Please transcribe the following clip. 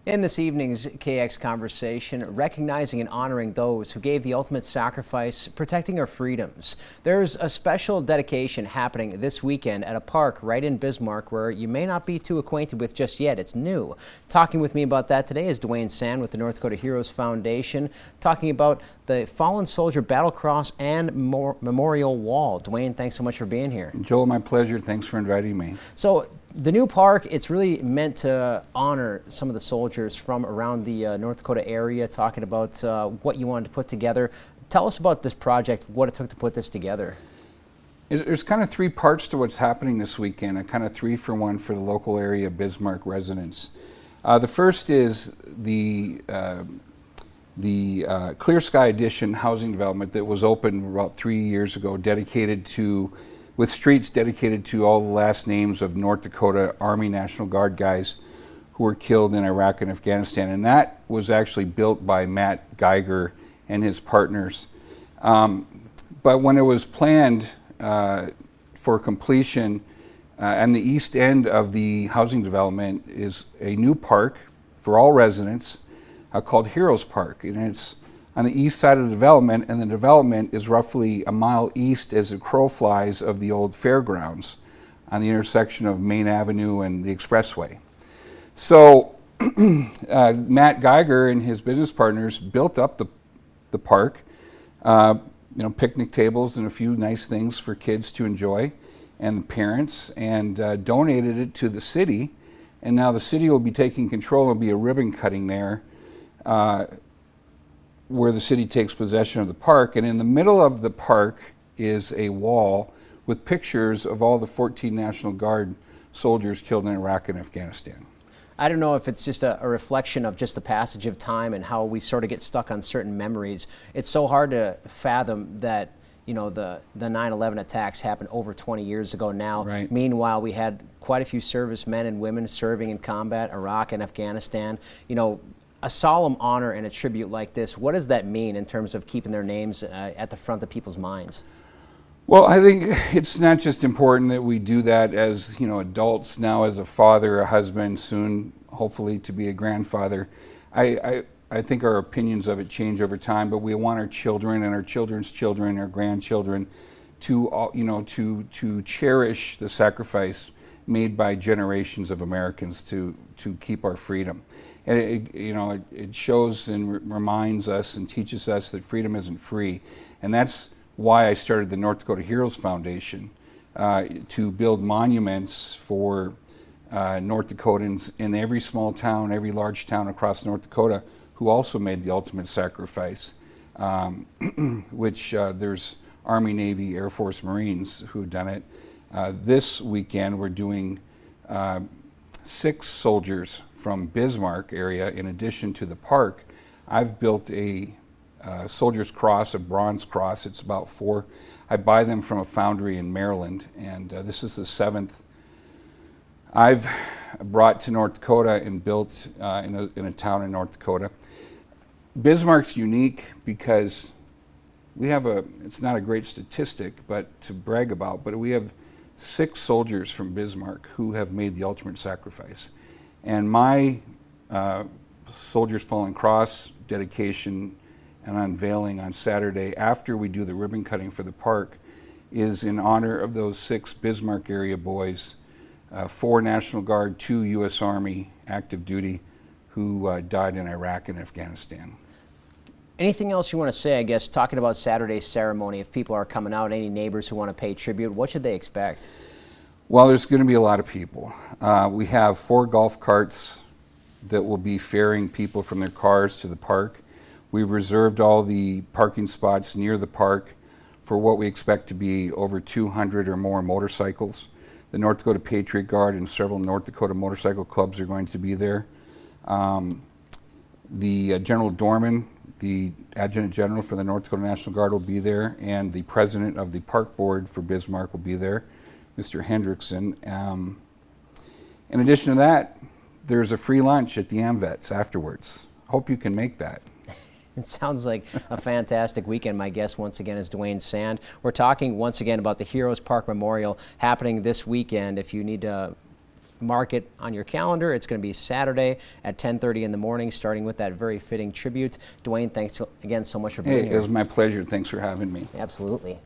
In this evening's KX Conversation, recognizing and honoring those who gave the ultimate sacrifice, protecting our freedoms. There's a special dedication happening this weekend at a park right in Bismarck where you may not be too acquainted with just yet. It's new. Talking with me about that today is Dwayne Sand with the North Dakota Heroes Foundation, talking about the Fallen Soldier Battle Cross and Memorial Wall. Dwayne, thanks so much for being here. Joel, my pleasure. Thanks for inviting me. So, the new park, it's really meant to honor some of the soldiers from around the North Dakota area, talking about what you wanted to put together. Tell us about this project, what it took to put this together. There's kind of three parts to what's happening this weekend, a kind of 3-for-1 for the local area Bismarck residents. The first is the Clear Sky Edition housing development that was opened about 3 years ago, with streets dedicated to all the last names of North Dakota Army National Guard guys who were killed in Iraq and Afghanistan. And that was actually built by Matt Geiger and his partners. But when it was planned for completion, and the east end of the housing development is a new park for all residents called Heroes Park. And it's on the east side of the development, and the development is roughly a mile east as the crow flies of the old fairgrounds on the intersection of Main Avenue and the Expressway. So Matt Geiger and his business partners built up the park, picnic tables and a few nice things for kids to enjoy and parents, and donated it to the city. And now the city will be taking control and be a ribbon cutting there where the city takes possession of the park. And in the middle of the park is a wall with pictures of all the 14 National Guard soldiers killed in Iraq and Afghanistan. I don't know if it's just a reflection of just the passage of time and how we sort of get stuck on certain memories. It's so hard to fathom that, the 9/11 attacks happened over 20 years ago now. Right. Meanwhile, we had quite a few servicemen and women serving in combat, Iraq and Afghanistan. A solemn honor and a tribute like this, what does that mean in terms of keeping their names at the front of people's minds? Well, I think it's not just important that we do that as adults, now as a father, a husband, soon hopefully to be a grandfather. I think our opinions of it change over time, but we want our children and our children's children, our grandchildren, to cherish the sacrifice made by generations of Americans to keep our freedom. And it shows and reminds us and teaches us that freedom isn't free. And that's why I started the North Dakota Heroes Foundation, to build monuments for North Dakotans in every small town, every large town across North Dakota who also made the ultimate sacrifice, which there's Army, Navy, Air Force, Marines who've done it. This weekend we're doing 6 soldiers from Bismarck area in addition to the park. I've built a soldier's cross, a bronze cross. It's about 4. I buy them from a foundry in Maryland, and this is the 7th I've brought to North Dakota and built in a town in North Dakota. Bismarck's unique because we have it's not a great statistic but to brag about, but we have 6 soldiers from Bismarck who have made the ultimate sacrifice. And my Soldiers Fallen Cross dedication and unveiling on Saturday after we do the ribbon cutting for the park is in honor of those 6 Bismarck area boys, 4 National Guard, 2 U.S. Army active duty who died in Iraq and Afghanistan. Anything else you want to say, I guess, talking about Saturday's ceremony, if people are coming out, any neighbors who want to pay tribute, what should they expect? Well, there's going to be a lot of people. We have 4 golf carts that will be ferrying people from their cars to the park. We've reserved all the parking spots near the park for what we expect to be over 200 or more motorcycles. The North Dakota Patriot Guard and several North Dakota motorcycle clubs are going to be there. The General Dorman, the Adjutant General for the North Dakota National Guard, will be there, and the President of the Park Board for Bismarck will be there, Mr. Hendrickson. In addition to that, there's a free lunch at the AMVETS afterwards. Hope you can make that. It sounds like a fantastic weekend. My guest once again is Dwayne Sand. We're talking once again about the Heroes Park Memorial happening this weekend. If you need mark it on your calendar. It's going to be Saturday at 10:30 in the morning, starting with that very fitting tribute. Dwayne, thanks again so much for being here. It was my pleasure. Thanks for having me. Absolutely.